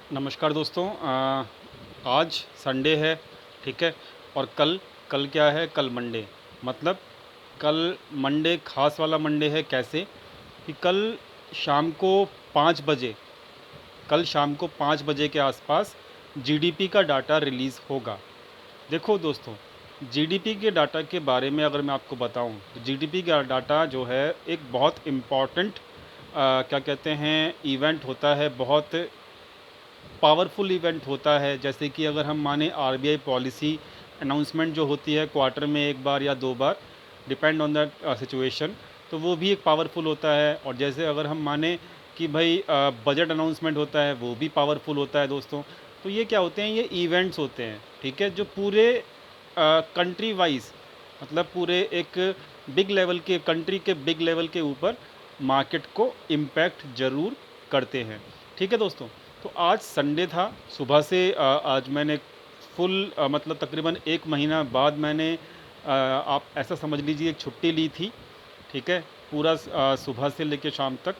नमस्कार दोस्तों। आज संडे है, ठीक है। और कल कल क्या है? कल मंडे। मतलब कल मंडे खास वाला मंडे है। कैसे कि शाम को 5 बजे कल शाम को 5 बजे के आसपास जीडीपी का डाटा रिलीज़ होगा। देखो दोस्तों, जीडीपी के डाटा के बारे में अगर मैं आपको बताऊं तो जीडीपी का डाटा जो है एक बहुत इम्पॉर्टेंट क्या कहते हैं इवेंट होता है, बहुत पावरफुल इवेंट होता है। जैसे कि अगर हम माने आरबीआई पॉलिसी अनाउंसमेंट जो होती है क्वार्टर में एक बार या दो बार, डिपेंड ऑन द सिचुएशन, तो वो भी एक पावरफुल होता है। और जैसे अगर हम माने कि भाई बजट अनाउंसमेंट होता है, वो भी पावरफुल होता है दोस्तों। तो ये क्या होते हैं? ये इवेंट्स होते हैं, ठीक है, जो पूरे कंट्री वाइज, मतलब पूरे एक बिग लेवल के कंट्री के बिग लेवल के ऊपर मार्केट को इम्पैक्ट ज़रूर करते हैं, ठीक है दोस्तों। तो आज संडे था, सुबह से आज मैंने फुल मतलब तकरीबन एक महीना बाद मैंने आप ऐसा समझ लीजिए एक छुट्टी ली थी, ठीक है, पूरा सुबह से लेकर शाम तक।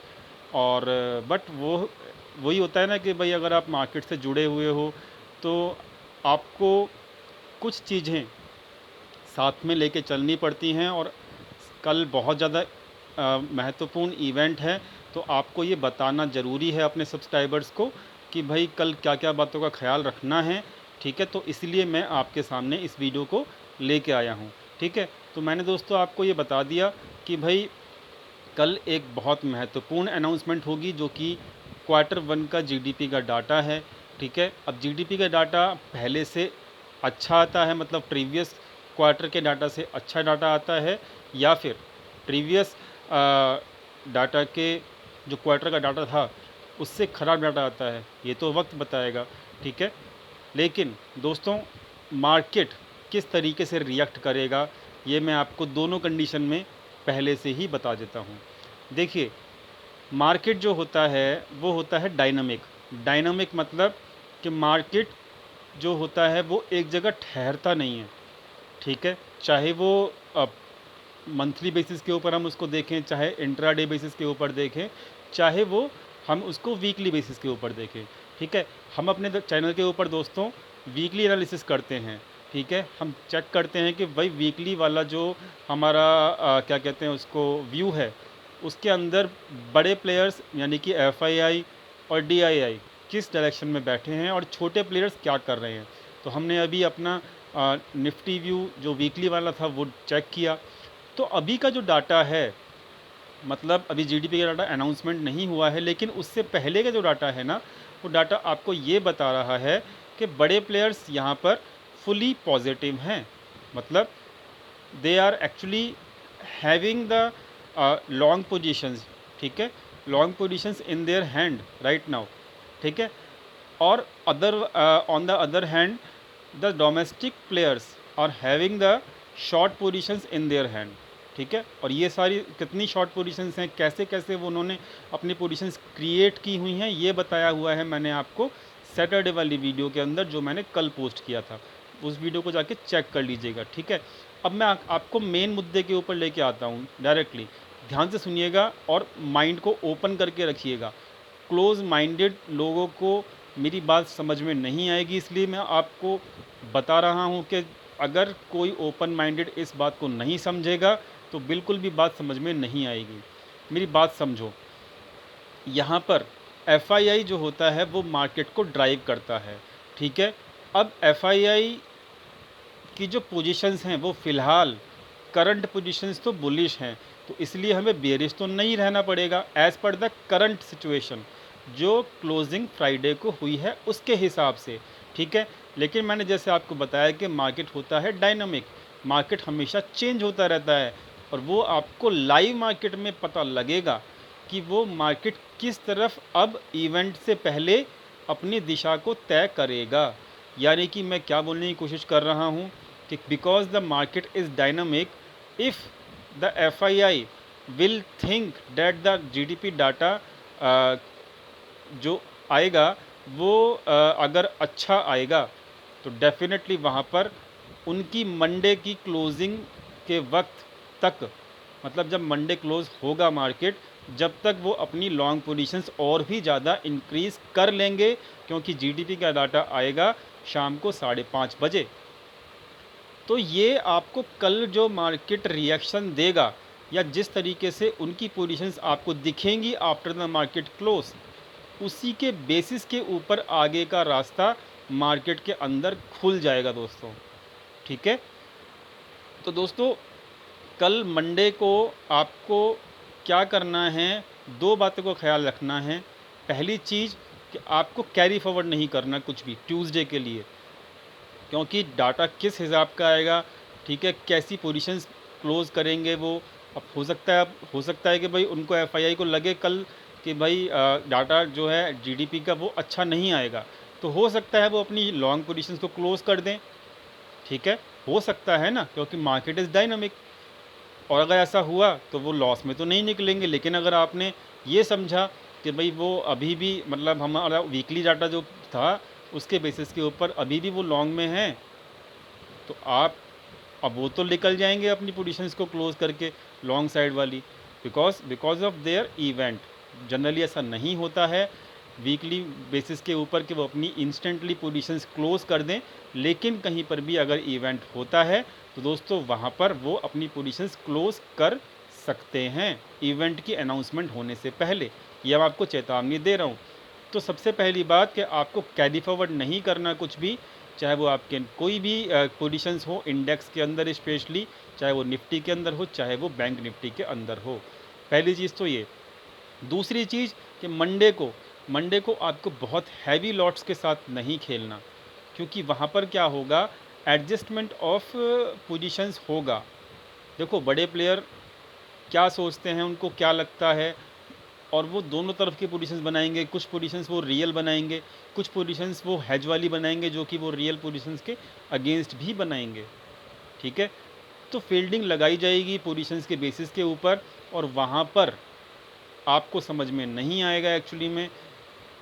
और बट वो वही होता है ना कि भाई अगर आप मार्केट से जुड़े हुए हो तो आपको कुछ चीज़ें साथ में लेके चलनी पड़ती हैं। और कल बहुत ज़्यादा महत्वपूर्ण इवेंट है, तो आपको ये बताना ज़रूरी है अपने सब्सक्राइबर्स को कि भाई कल क्या क्या बातों का ख्याल रखना है, ठीक है। तो इसलिए मैं आपके सामने इस वीडियो को लेके आया हूँ, ठीक है। तो मैंने दोस्तों आपको ये बता दिया कि भाई कल एक बहुत महत्वपूर्ण अनाउंसमेंट होगी जो कि क्वार्टर वन का जीडीपी का डाटा है, ठीक है। अब जीडीपी का डाटा पहले से अच्छा आता है, मतलब प्रीवियस क्वार्टर के डाटा से अच्छा डाटा आता है, या फिर प्रीवियस डाटा के जो क्वार्टर का डाटा था उससे ख़राब डाटा आता है, ये तो वक्त बताएगा, ठीक है। लेकिन दोस्तों, मार्केट किस तरीके से रिएक्ट करेगा ये मैं आपको दोनों कंडीशन में पहले से ही बता देता हूँ। देखिए, मार्केट जो होता है वो होता है डायनामिक। डायनामिक मतलब कि मार्केट जो होता है वो एक जगह ठहरता नहीं है, ठीक है। चाहे वो मंथली बेसिस के ऊपर हम उसको देखें, चाहे इंट्राडे बेसिस के ऊपर देखें, चाहे वो हम उसको वीकली बेसिस के ऊपर देखें, ठीक है। हम अपने चैनल के ऊपर दोस्तों वीकली एनालिसिस करते हैं, ठीक है। हम चेक करते हैं कि भाई वीकली वाला जो हमारा क्या कहते हैं उसको व्यू है, उसके अंदर बड़े प्लेयर्स यानी कि एफआईआई और डीआईआई किस डायरेक्शन में बैठे हैं और छोटे प्लेयर्स क्या कर रहे हैं। तो हमने अभी अपना निफ्टी व्यू जो वीकली वाला था वो चेक किया। तो अभी का जो डाटा है, मतलब अभी जीडीपी का डाटा अनाउंसमेंट नहीं हुआ है, लेकिन उससे पहले का जो डाटा है ना, वो डाटा आपको ये बता रहा है कि बड़े प्लेयर्स यहाँ पर फुली पॉजिटिव हैं। मतलब they are actually having the long positions, ठीक है, long positions in their hand right now, ठीक है। और other on the other hand the domestic players are having the short positions in their hand, ठीक है। और ये सारी कितनी शॉर्ट पोजीशंस हैं, कैसे कैसे वो उन्होंने अपनी पोजीशंस क्रिएट की हुई हैं, ये बताया हुआ है मैंने आपको सैटरडे वाली वीडियो के अंदर जो मैंने कल पोस्ट किया था। उस वीडियो को जाके चेक कर लीजिएगा, ठीक है। अब मैं आपको मेन मुद्दे के ऊपर लेके आता हूँ डायरेक्टली। ध्यान से सुनिएगा और माइंड को ओपन करके रखिएगा। क्लोज माइंडेड लोगों को मेरी बात समझ में नहीं आएगी, इसलिए मैं आपको बता रहा हूँ कि अगर कोई ओपन माइंडेड इस बात को नहीं समझेगा तो बिल्कुल भी बात समझ में नहीं आएगी। मेरी बात समझो, यहाँ पर एफआईआई जो होता है वो मार्केट को ड्राइव करता है, ठीक है। अब एफआईआई की जो पोजीशंस हैं वो फ़िलहाल करंट पोजीशंस तो बुलिश हैं, तो इसलिए हमें बेरिश तो नहीं रहना पड़ेगा as per the current situation जो क्लोजिंग फ्राइडे को हुई है उसके हिसाब से, ठीक है। लेकिन मैंने जैसे आपको बताया कि मार्केट होता है डायनामिक, मार्केट हमेशा चेंज होता रहता है, और वो आपको लाइव मार्केट में पता लगेगा कि वो मार्केट किस तरफ अब इवेंट से पहले अपनी दिशा को तय करेगा। यानी कि मैं क्या बोलने की कोशिश कर रहा हूँ कि because the market is dynamic, if the FII will think that the GDP data जो आएगा वो अगर अच्छा आएगा तो डेफिनेटली वहाँ पर उनकी मंडे की क्लोजिंग के वक्त तक, मतलब जब मंडे क्लोज़ होगा मार्केट जब तक वो अपनी लॉन्ग पोजीशंस और भी ज़्यादा इंक्रीज़ कर लेंगे, क्योंकि जीडीपी का डाटा आएगा शाम को 5:30 बजे। तो ये आपको कल जो मार्केट रिएक्शन देगा या जिस तरीके से उनकी पोजीशंस आपको दिखेंगी आफ्टर द मार्केट क्लोज, उसी के बेसिस के ऊपर आगे का रास्ता मार्केट के अंदर खुल जाएगा दोस्तों। ठीक है, तो दोस्तों कल मंडे को आपको क्या करना है, दो बातों को ख्याल रखना है। पहली चीज़ कि आपको कैरी फॉरवर्ड नहीं करना कुछ भी ट्यूसडे के लिए, क्योंकि डाटा किस हिसाब का आएगा, ठीक है, कैसी पोजीशंस क्लोज़ करेंगे वो। अब हो सकता है कि भाई उनको एफआईआई को लगे कल कि भाई डाटा जो है जीडीपी का वो अच्छा नहीं आएगा, तो हो सकता है वो अपनी लॉन्ग पोजीशंस को क्लोज़ कर दें। ठीक है, हो सकता है ना, क्योंकि मार्केट इज़ डायनामिक। और अगर ऐसा हुआ तो वो लॉस में तो नहीं निकलेंगे, लेकिन अगर आपने ये समझा कि भाई वो अभी भी मतलब हमारा वीकली डाटा जो था उसके बेसिस के ऊपर अभी भी वो लॉन्ग में है, तो आप अब वो तो निकल जाएंगे अपनी पोजीशंस को क्लोज करके लॉन्ग साइड वाली, because of their event. Generally ऐसा नहीं होता है वीकली बेसिस के ऊपर कि वो अपनी इंस्टेंटली पोजीशंस क्लोज कर दें, लेकिन कहीं पर भी अगर इवेंट होता है तो दोस्तों वहाँ पर वो अपनी पोजीशंस क्लोज कर सकते हैं इवेंट की अनाउंसमेंट होने से पहले। ये मैं आपको चेतावनी दे रहा हूँ। तो सबसे पहली बात कि आपको कैरी फॉरवर्ड नहीं करना कुछ भी, चाहे वो आपके कोई भी पोजीशंस हो इंडेक्स के अंदर स्पेशली, चाहे वो निफ्टी के अंदर हो चाहे वो बैंक निफ्टी के अंदर हो। पहली चीज़ तो ये। दूसरी चीज़ कि मंडे को आपको बहुत हैवी लॉट्स के साथ नहीं खेलना, क्योंकि वहाँ पर क्या होगा, एडजस्टमेंट ऑफ पोजीशंस होगा। देखो बड़े प्लेयर क्या सोचते हैं, उनको क्या लगता है, और वो दोनों तरफ की पोजीशंस बनाएंगे। कुछ पोजीशंस वो रियल बनाएंगे, कुछ पोजीशंस वो हेज वाली बनाएंगे जो कि वो रियल पोजीशंस के अगेंस्ट भी बनाएंगे। ठीक है, तो फील्डिंग लगाई जाएगी पोजीशंस के बेसिस के ऊपर, और वहाँ पर आपको समझ में नहीं आएगा एक्चुअली में,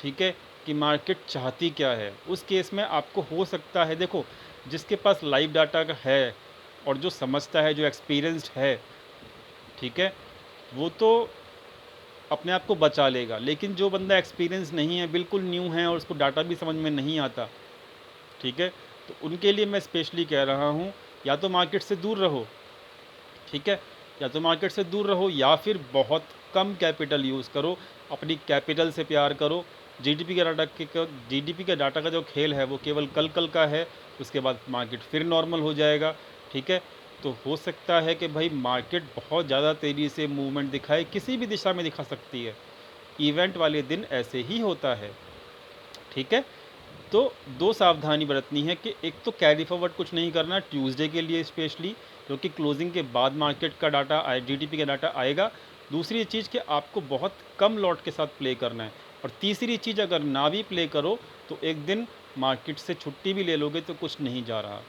ठीक है, कि मार्केट चाहती क्या है। उस केस में आपको हो सकता है, देखो जिसके पास लाइव डाटा का है और जो समझता है, जो एक्सपीरियंस्ड है, ठीक है, वो तो अपने आप को बचा लेगा। लेकिन जो बंदा एक्सपीरियंस नहीं है, बिल्कुल न्यू है और उसको डाटा भी समझ में नहीं आता, ठीक है, तो उनके लिए मैं स्पेशली कह रहा हूँ या तो मार्केट से दूर रहो, ठीक है, या तो मार्केट से दूर रहो या फिर बहुत कम कैपिटल यूज़ करो, अपनी कैपिटल से प्यार करो। जीडीपी के डाटा का जो खेल है वो केवल कल कल का है, उसके बाद मार्केट फिर नॉर्मल हो जाएगा। ठीक है, तो हो सकता है कि भाई मार्केट बहुत ज़्यादा तेज़ी से मूवमेंट दिखाए, किसी भी दिशा में दिखा सकती है, इवेंट वाले दिन ऐसे ही होता है। ठीक है, तो दो सावधानी बरतनी है कि एक तो कैरी फॉरवर्ड कुछ नहीं करना ट्यूसडे के लिए स्पेशली, क्योंकि क्लोजिंग के बाद मार्केट का डाटा जीडीपी का डाटा आएगा। दूसरी चीज़ कि आपको बहुत कम लॉट के साथ प्ले करना है। और तीसरी चीज़, अगर ना भी प्ले करो तो एक दिन मार्केट से छुट्टी भी ले लोगे तो कुछ नहीं जा रहा।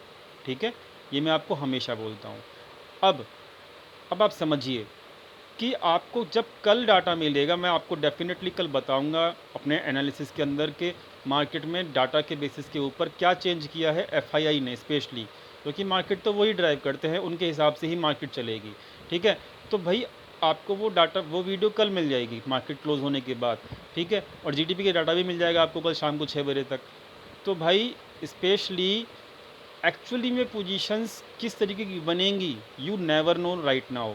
ठीक है, ये मैं आपको हमेशा बोलता हूँ। अब आप समझिए कि आपको जब कल डाटा मिलेगा, मैं आपको डेफिनेटली कल बताऊंगा अपने एनालिसिस के अंदर के मार्केट में डाटा के बेसिस के ऊपर क्या चेंज किया है एफआईआई ने स्पेशली, क्योंकि मार्केट तो वही ड्राइव करते हैं, उनके हिसाब से ही मार्केट चलेगी। ठीक है, तो भाई आपको वो डाटा, वो वीडियो कल मिल जाएगी मार्केट क्लोज होने के बाद। ठीक है, और जीडीपी के डाटा भी मिल जाएगा आपको कल शाम को 6 बजे तक। तो भाई स्पेशली एक्चुअली में पोजीशंस किस तरीके की बनेंगी, you never know right now.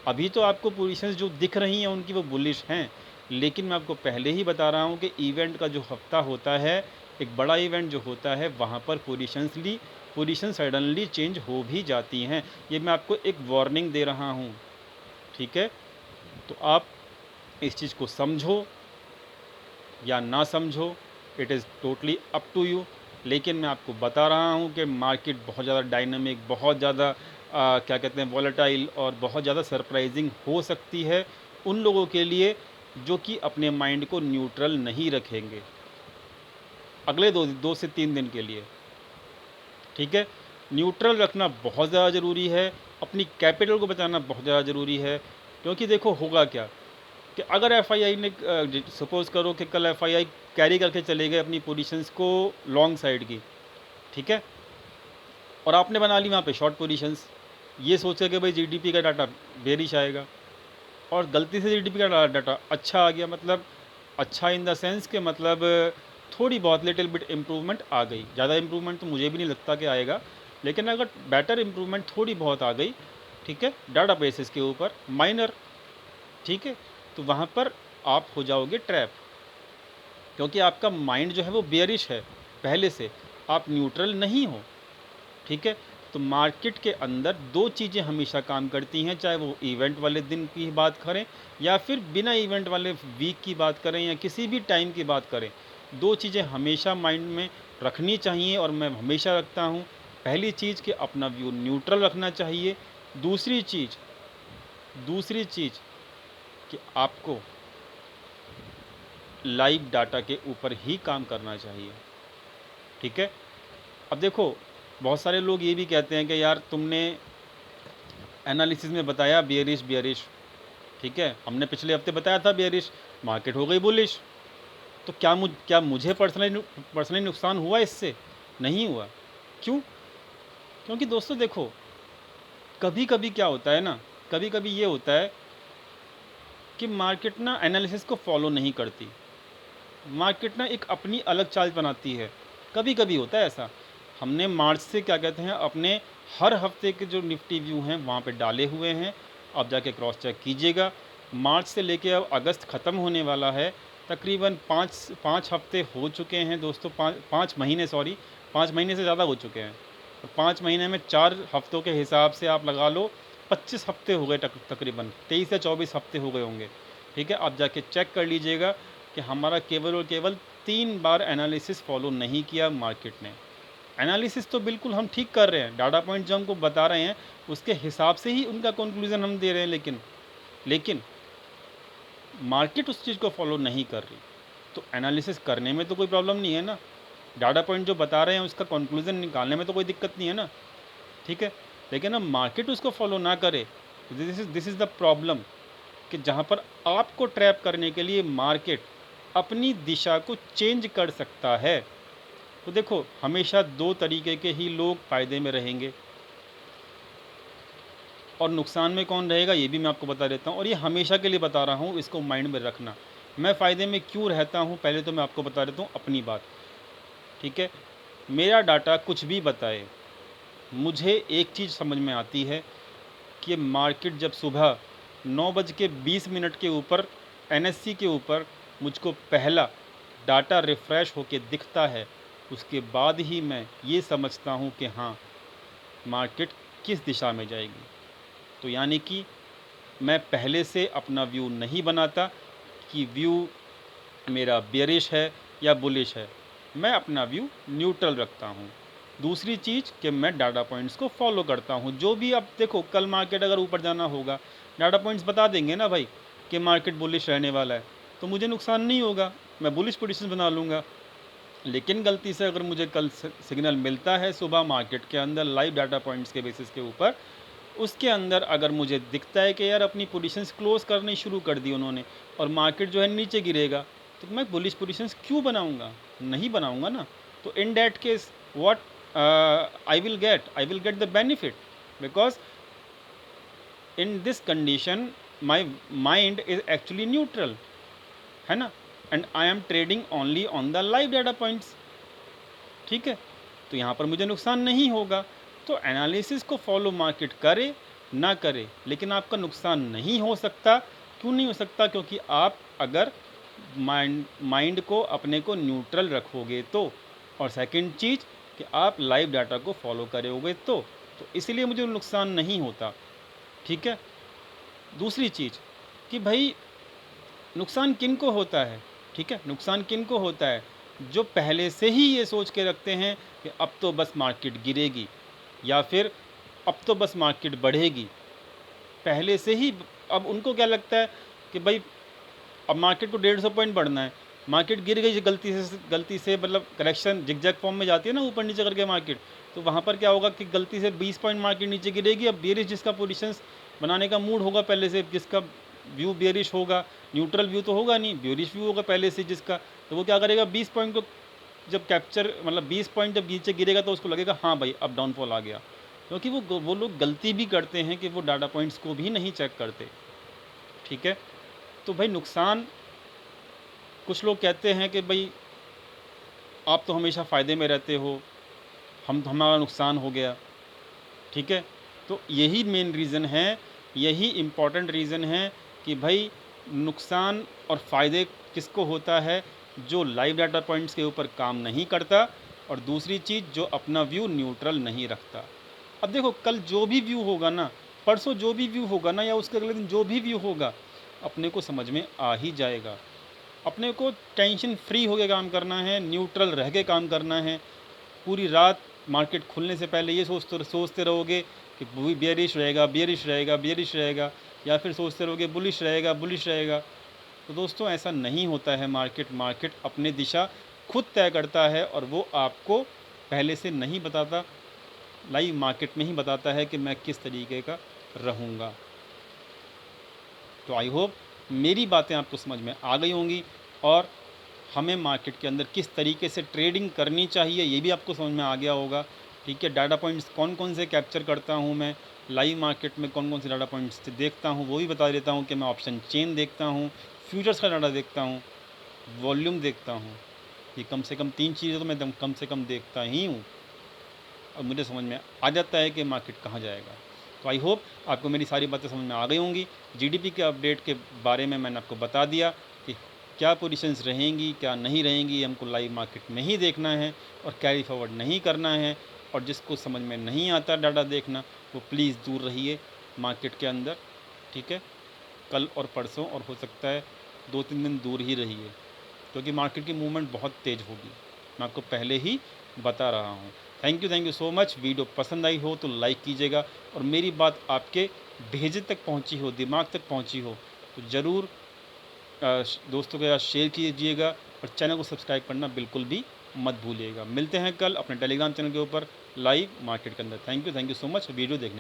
अभी तो आपको पोजीशंस जो दिख रही हैं उनकी वो बुलिश हैं, लेकिन मैं आपको पहले ही बता रहा हूँ कि इवेंट का जो हफ्ता होता है, एक बड़ा इवेंट जो होता है, वहाँ पर पोजीशन सडनली चेंज हो भी जाती हैं। ये मैं आपको एक वार्निंग दे रहा हूँ। ठीक है, तो आप इस चीज़ को समझो या ना समझो, it is totally up to you. लेकिन मैं आपको बता रहा हूँ कि मार्केट बहुत ज़्यादा डायनामिक, बहुत ज़्यादा क्या कहते हैं वॉलेटाइल और बहुत ज़्यादा सरप्राइजिंग हो सकती है उन लोगों के लिए जो कि अपने माइंड को न्यूट्रल नहीं रखेंगे अगले दो से तीन दिन के लिए। ठीक है, न्यूट्रल रखना बहुत ज़्यादा ज़रूरी है, अपनी कैपिटल को बचाना बहुत ज़्यादा ज़रूरी है। क्योंकि देखो होगा क्या कि अगर एफआईआई ने सपोज़ करो कि कल एफआईआई कैरी करके चले गए अपनी पोजीशंस को लॉन्ग साइड की, ठीक है, और आपने बना ली वहाँ पे शॉर्ट पोजीशंस, ये सोचे कि भाई जीडीपी का डाटा बेरिश आएगा, और गलती से जीडीपी का डाटा अच्छा आ गया, मतलब अच्छा इन द सेंस के मतलब थोड़ी बहुत लिटिल बिट इम्प्रूवमेंट आ गई। ज़्यादा इम्प्रूवमेंट तो मुझे भी नहीं लगता कि आएगा, लेकिन अगर बेटर इम्प्रूवमेंट थोड़ी बहुत आ गई, ठीक है, डाटा बेसिस के ऊपर माइनर, ठीक है, तो वहाँ पर आप हो जाओगे ट्रैप, क्योंकि आपका माइंड जो है वो बेयरिश है पहले से, आप न्यूट्रल नहीं हो, ठीक है। तो मार्केट के अंदर दो चीज़ें हमेशा काम करती हैं, चाहे वो इवेंट वाले दिन की बात करें या फिर बिना इवेंट वाले वीक की बात करें या किसी भी टाइम की बात करें, दो चीज़ें हमेशा माइंड में रखनी चाहिए और मैं हमेशा रखता हूँ। पहली चीज़ कि अपना व्यू न्यूट्रल रखना चाहिए। दूसरी चीज़ कि आपको लाइव डाटा के ऊपर ही काम करना चाहिए, ठीक है। अब देखो, बहुत सारे लोग ये भी कहते हैं कि यार तुमने एनालिसिस में बताया बियरिश बियरिश, ठीक है, हमने पिछले हफ्ते बताया था बियरिश, मार्केट हो गई बुलिश, तो क्या मुझे पर्सनली नुकसान हुआ इससे? नहीं हुआ। क्यों? क्योंकि दोस्तों देखो, कभी कभी क्या होता है ना, कभी कभी ये होता है कि मार्केट ना एनालिसिस को फॉलो नहीं करती, मार्केट ना एक अपनी अलग चाल बनाती है। कभी कभी होता है ऐसा। हमने मार्च से क्या कहते हैं अपने हर हफ्ते के जो निफ्टी व्यू हैं वहाँ पे डाले हुए हैं, आप जाके क्रॉस चेक कीजिएगा। मार्च से लेके अब अगस्त ख़त्म होने वाला है, तकरीबन पाँच हफ्ते हो चुके हैं दोस्तों, पाँच महीने, सॉरी, 5 महीने से ज़्यादा हो चुके हैं। तो 5 महीने में 4 हफ्तों के हिसाब से आप लगा लो 25 हफ्ते हो गए, तकरीबन 23 या 24 हफ्ते हो गए होंगे, ठीक है। आप जाके चेक कर लीजिएगा कि हमारा केवल और केवल 3 बार एनालिसिस फॉलो नहीं किया मार्केट ने। एनालिसिस तो बिल्कुल हम ठीक कर रहे हैं, डाटा पॉइंट जो हमको बता रहे हैं उसके हिसाब से ही उनका कंक्लूजन हम दे रहे हैं, लेकिन मार्केट उस चीज़ को फॉलो नहीं कर रही। तो एनालिसिस करने में तो कोई प्रॉब्लम नहीं है ना, डाटा पॉइंट जो बता रहे हैं उसका कंक्लूजन निकालने में तो कोई दिक्कत नहीं है ना, ठीक है। लेकिन अब मार्केट उसको फॉलो ना करे, दिस इज़ द प्रॉब्लम, कि जहाँ पर आपको ट्रैप करने के लिए मार्केट अपनी दिशा को चेंज कर सकता है। तो देखो, हमेशा दो तरीके के ही लोग फ़ायदे में रहेंगे और नुकसान में कौन रहेगा ये भी मैं आपको बता देता हूँ, और ये हमेशा के लिए बता रहा हूँ, इसको माइंड में रखना। मैं फ़ायदे में क्यों रहता हूँ पहले तो मैं आपको बता देता हूँ अपनी बात, ठीक है। मेरा डाटा कुछ भी बताए, मुझे एक चीज़ समझ में आती है कि मार्केट जब सुबह 9:20 के ऊपर एनएससी के ऊपर मुझको पहला डाटा रिफ़्रेश होके दिखता है, उसके बाद ही मैं ये समझता हूँ कि हाँ, मार्केट किस दिशा में जाएगी। तो यानी कि मैं पहले से अपना व्यू नहीं बनाता कि व्यू मेरा बेयरिश है या बुलिश है, मैं अपना व्यू न्यूट्रल रखता हूँ। दूसरी चीज़ कि मैं डाटा पॉइंट्स को फॉलो करता हूँ। जो भी, अब देखो, कल मार्केट अगर ऊपर जाना होगा, डाटा पॉइंट्स बता देंगे ना भाई कि मार्केट बुलिश रहने वाला है, तो मुझे नुकसान नहीं होगा, मैं बुलिश पोजीशन बना लूँगा। लेकिन गलती से अगर मुझे कल सिग्नल मिलता है सुबह मार्केट के अंदर लाइव डाटा पॉइंट्स के बेसिस के ऊपर, उसके अंदर अगर मुझे दिखता है कि यार अपनी पोजीशंस क्लोज करनी शुरू कर दी उन्होंने और मार्केट जो है नीचे गिरेगा, तो मैं बुलिश पोजीशंस क्यों बनाऊंगा? नहीं बनाऊंगा ना। तो in that case what I will get the benefit, because in this condition my mind is actually neutral, है ना, and I am trading only on the live data points, ठीक है। तो यहाँ पर मुझे नुकसान नहीं होगा। तो एनालिसिस को फॉलो मार्केट करे ना करे, लेकिन आपका नुकसान नहीं हो सकता। क्यों नहीं हो सकता? क्योंकि आप अगर माइंड को अपने को न्यूट्रल रखोगे तो, और सेकंड चीज़ कि आप लाइव डाटा को फॉलो करोगे तो इसीलिए मुझे नुकसान नहीं होता, ठीक है। दूसरी चीज़ कि भाई नुकसान किन को होता है, ठीक है, नुकसान किन को होता है? जो पहले से ही ये सोच के रखते हैं कि अब तो बस मार्केट गिरेगी या फिर अब तो बस मार्केट बढ़ेगी, पहले से ही। अब उनको क्या लगता है कि भाई अब मार्केट को 150 पॉइंट बढ़ना है, मार्केट गिर गई गलती से मतलब करेक्शन जिगजैग फॉर्म में जाती है ना ऊपर नीचे करके मार्केट, तो वहाँ पर क्या होगा कि गलती से 20 पॉइंट मार्केट नीचे गिरेगी। अब बेरिश जिसका पोजीशंस बनाने का मूड होगा पहले से, जिसका व्यू बेरिश होगा, न्यूट्रल व्यू तो होगा नहीं, बेरिश व्यू होगा पहले से जिसका, तो वो क्या करेगा 20 पॉइंट को जब कैप्चर, मतलब 20 पॉइंट जब नीचे गिरेगा तो उसको लगेगा हाँ भाई अब डाउनफॉल आ गया। क्योंकि वो लोग गलती भी करते हैं कि वो डाटा पॉइंट्स को भी नहीं चेक करते, ठीक है। तो भाई नुकसान, कुछ लोग कहते हैं कि भाई आप तो हमेशा फ़ायदे में रहते हो, हमारा नुकसान हो गया, ठीक है। तो यही मेन रीज़न है, यही इम्पॉर्टेंट रीज़न है कि भाई नुकसान और फ़ायदे किसको होता है, जो लाइव डाटा पॉइंट्स के ऊपर काम नहीं करता, और दूसरी चीज़ जो अपना व्यू न्यूट्रल नहीं रखता। अब देखो कल जो भी व्यू होगा ना, परसों जो भी व्यू होगा ना, या उसके अगले दिन जो भी व्यू होगा, अपने को समझ में आ ही जाएगा। अपने को टेंशन फ्री होकर काम करना है, न्यूट्रल रह के काम करना है। पूरी रात मार्केट खुलने से पहले ये सोचते रहोगे कि बियरिश रहेगा, बियरिश रहेगा, बियरिश रहेगा, या फिर सोचते रहोगे बुलिश रहेगा, बुलिश रहेगा। तो दोस्तों ऐसा नहीं होता है। मार्केट अपनी दिशा खुद तय करता है, और वो आपको पहले से नहीं बताता, लाइव मार्केट में ही बताता है कि मैं किस तरीके का रहूँगा। तो आई होप मेरी बातें आपको समझ में आ गई होंगी, और हमें मार्केट के अंदर किस तरीके से ट्रेडिंग करनी चाहिए ये भी आपको समझ में आ गया होगा। ठीक है, डाटा पॉइंट्स कौन कौन से कैप्चर करता हूँ मैं, लाइव मार्केट में कौन कौन से डाटा पॉइंट्स देखता हूँ वो भी बता देता हूँ कि मैं ऑप्शन चेन देखता हूँ, फ्यूचर्स का डाटा देखता हूँ, वॉल्यूम देखता हूँ। ये कम से कम 3 चीज़ें तो मैं कम से कम देखता ही हूँ, और मुझे समझ में आ जाता है कि मार्केट कहाँ जाएगा। तो आई होप आपको मेरी सारी बातें समझ में आ गई होंगी। जीडीपी के अपडेट के बारे में मैंने आपको बता दिया कि क्या पोजीशंस रहेंगी, क्या नहीं रहेंगी, हमको लाइव मार्केट में ही देखना है और कैरी फॉरवर्ड नहीं करना है। और जिसको समझ में नहीं आता डाटा देखना, वो प्लीज़ दूर रहिए मार्केट के अंदर, ठीक है। कल और परसों, और हो सकता है 2-3 दिन दूर ही रहिए, क्योंकि मार्केट की मूवमेंट बहुत तेज़ होगी, मैं आपको पहले ही बता रहा हूँ। Thank you so much. Video पसंद आई हो तो लाइक कीजिएगा, और मेरी बात आपके भेजे तक पहुँची हो, दिमाग तक पहुँची हो, तो ज़रूर दोस्तों के साथ शेयर कीजिएगा, और चैनल को सब्सक्राइब करना बिल्कुल भी मत भूलिएगा। मिलते हैं कल अपने टेलीग्राम चैनल के ऊपर लाइव मार्केट के अंदर। Thank you so much video देखने के लिए।